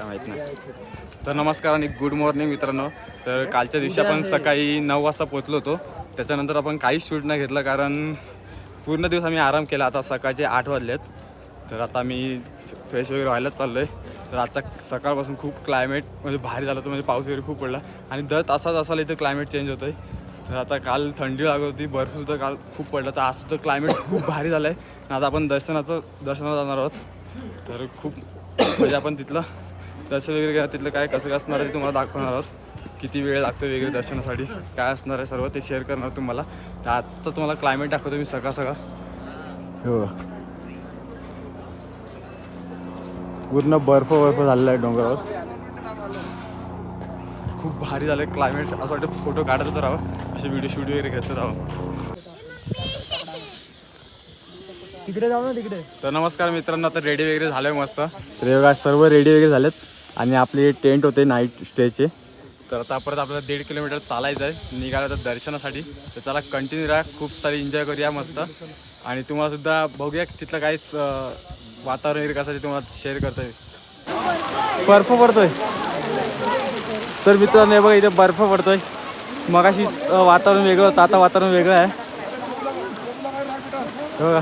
काय माहीत नाही. तर नमस्कार आणि गुड मॉर्निंग मित्रांनो. तर कालच्या दिवशी आपण सकाळी 9 वाजता पोचलो होतो. त्याच्यानंतर आपण काहीच शूट नाही घेतलं कारण पूर्ण दिवस आम्ही आराम केला. आता सकाळचे 8 वाजलेत. तर आता मी फ्रेश वगैरे व्हायलाच चाललो आहे. तर आजचा सकाळपासून खूप क्लायमेट म्हणजे भारी झालं होतं. म्हणजे पाऊस वगैरे खूप पडला आणि दर तासाला इथं क्लायमेट चेंज होतं आहे. तर आता काल थंडी लागत होती, बर्फसुद्धा काल खूप पडलं. तर आज सुद्धा क्लायमेट खूप भारी झालं आहे. आणि आता आपण दर्शनाला जाणार आहोत. तर खूप म्हणजे आपण तिथलं दर्शन वगैरे तिथलं काय कसं असणार आहे ते तुम्हाला दाखवणार आहोत. किती वेळ लागतो वगैरे दर्शनासाठी, काय असणार आहे सर्व ते शेअर करणार तुम्हाला. तर आजचं तुम्हाला क्लायमेट दाखवतो मी सकाळ हो. पूर्ण बर्फ झालेला आहे डोंगरावर. खूप भारी झालं आहे क्लायमेट. असं वाटतं फोटो काढतच राहावं, असे व्हिडिओ शूट वगैरे घेत राहावं. तिकडे जाऊ ना तिकडे. तर नमस्कार मित्रांनो, आता रेडी वगैरे झालं आहे मस्त. तर सर्व रेडी वगैरे झालेत आणि आपले टेंट होते नाईट स्टेचे. तर आता परत आपल्याला 1.5 किलोमीटर चालायचं आहे निघालं तर दर्शनासाठी. तर चला कंटिन्यू राहा, खूप सारी एन्जॉय करूया मस्त. आणि तुम्हाला सुद्धा बघूया तिथलं काहीच वातावरण वगैरे कसं ते तुम्हाला शेअर करता येईल. बर्फ पडतोय तर मित्रांनो बघा इथे बर्फ पडतोय. मगाशी वातावरण वेगळं होतं, आता वातावरण वेगळं आहे बघा.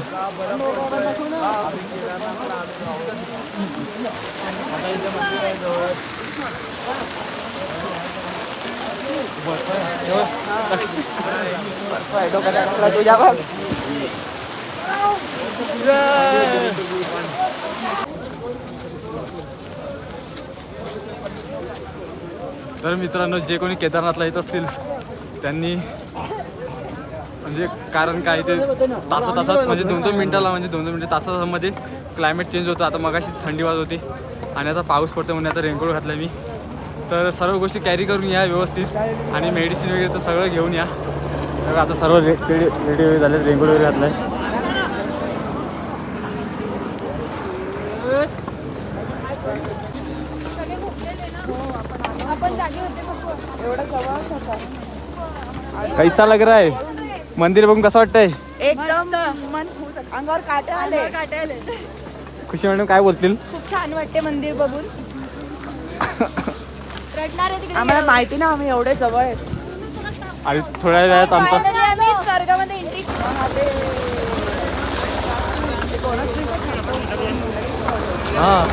तुझ्या बघ. तर मित्रांनो, जे कोणी केदारनाथला येत असतील त्यांनी म्हणजे कारण काय ते तासात म्हणजे 2-2 मिनिटाला म्हणजे 2-2 मिनिटं तासामध्ये क्लायमेट चेंज होतं. आता मगाशी थंडी वाजत होती आणि आता पाऊस पडतो म्हणून आता रेनकोट घातला मी. तर सर्व गोष्टी कॅरी करून या व्यवस्थित आणि मेडिसिन वगैरे तर सगळं घेऊन या. तर आता सर्व रेडी वगैरे झाले, रेनकोट वगैरे घातला आहे. कैसा लग रहा है मंदिर बघून कसं वाटतंय? एकदम मन खुश, अंगावर काटे आले. खुशी मॅडम काय बोलतील? खूप छान वाटते मंदिर बघून. रडणार आहे तिकडे. आम्हाला माहिती ना आम्ही एवढे जवळ आहेत. आणि थोड्या वेळात आमचा Finally आम्ही स्वर्गामध्ये एंट्री. हां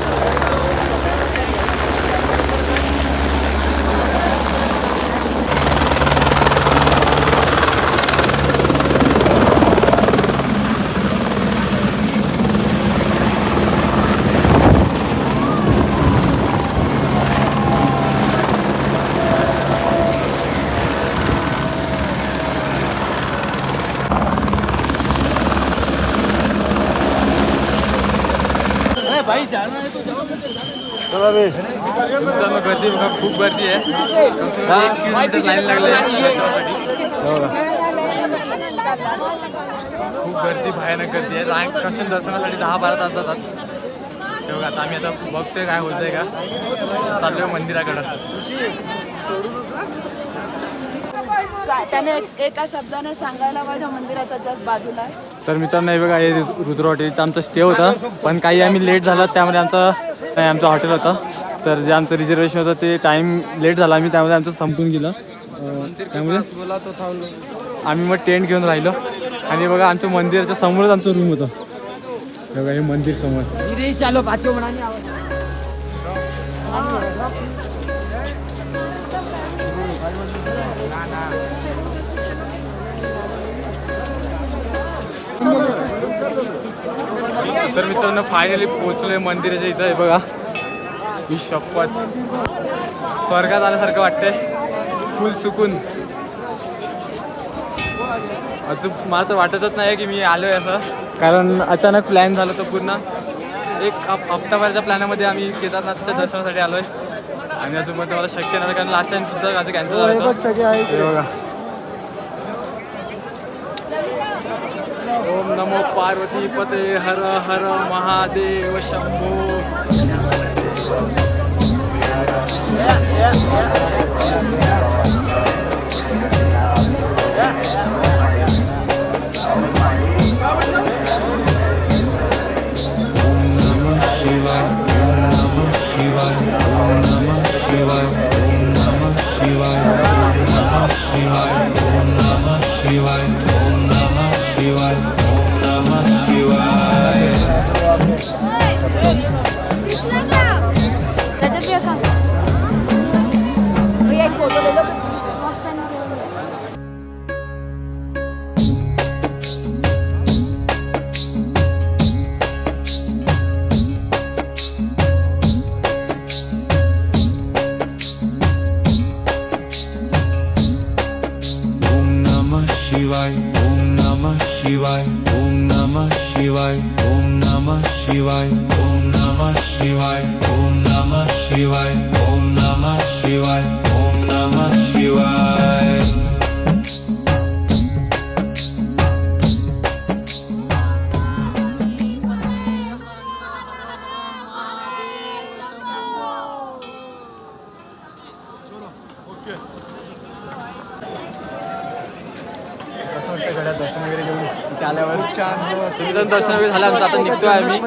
मित्रांनो, गर्दी बघा, खूप गर्दी आहे. 1 किलोमीटर लाईन लागली आहे दर्शनासाठी. खूप गर्दी, भयानक गर्दी आहे. लाईन कशन दर्शनासाठी 10-12 तास जातात. हे बघा, आता आम्ही आता बघतोय काय होतंय का. चाललोय मंदिराकडं. त्याने एका शब्दाने सांगायला पाहिजे मंदिराच्या जस्ट बाजूला आहे. तर मित्रांनो, हे बघा, हे रुद्र हॉटेलचं आमचं स्टे होता, पण काही आम्ही लेट झाला त्यामध्ये आमचं हॉटेल होतं. तर जे आमचं रिझर्वेशन होतं ते टाईम लेट झाला, आम्ही त्यामध्ये आमचं संपून गेलं. त्यामुळे आम्ही मग टेंट घेऊन राहिलो. आणि बघा, आमच्या मंदिराच्या समोरच आमचं रूम होतं. हे बघा, हे मंदिर समोर. तर मित्रांनो, फायनली पोहोचलोय मंदिराच्या इथं. आहे बघा, ही शपथ स्वर्गात आल्यासारखं वाटतंय. फुल सुकून. अजून मला तर वाटतच नाही की मी आलोय असं, कारण अचानक प्लॅन झालं. तर पूर्ण एक हप्ताभराच्या प्लॅनामध्ये आम्ही केदारनाथच्या दर्शनासाठी आलोय आणि अजून पण मला शक्य नाही कारण लास्ट टाइम सुद्धा माझं कॅन्सल झालं होतं. बघा, ओम नमो पार्वती पते हर हर Mahadev Shambho. Shiva, Om Namah Shivaya. तुम्ही तर दर्शन वगैरे झालं आमचं. आता निघतोय आम्ही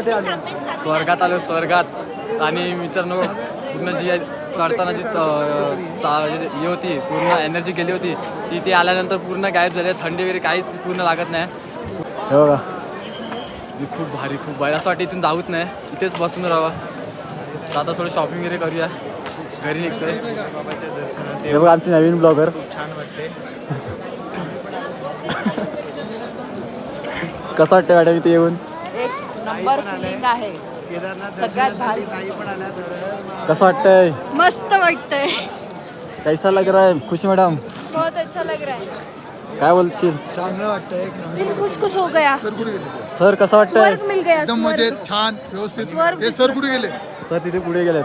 स्वर्गात आलो, स्वर्गात. आणि मित्रांनो पूर्ण जी चढताना जी हे होती, पूर्ण एनर्जी गेली होती ती ते आल्यानंतर पूर्ण गायब झाली. थंडी वगैरे काहीच पूर्ण लागत नाही. हे बघा खूप भारी असं वाटतं इथून जाऊच नाही, इथेच बसून राहावं. तर आता थोडं शॉपिंग वगैरे करूया, घरी निघतोय. हे बघा आमचे नवीन ब्लॉगर. छान वाटते. कसं वाटतं मॅडम इथे येऊन? एक नंबर फिलिंग आहे. सगळ्यात भारी. कसं वाटतंय? मस्त वाटतंय. कैसा लग रहा है खुशी मॅडम? बहुत अच्छा लग रहा है. काय बोलशील? चांगलं वाटतंय. दिल खुश खुश हो गया. सर कसं वाटतंय? स्वर्ग मिल गया. एकदम स्वर्ग. मजेत, छान, व्यवस्थित. स्वर्ग हे सर कुठे गेले? सर तिथे पुढे गेलेत.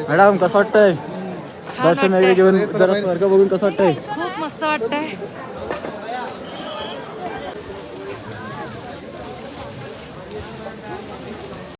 मॅडम कसं वाटतंय? दर्शन वगैरे घेऊन जरा स्वर्ग बघून कसं वाटतंय? खूप मस्त वाटतंय.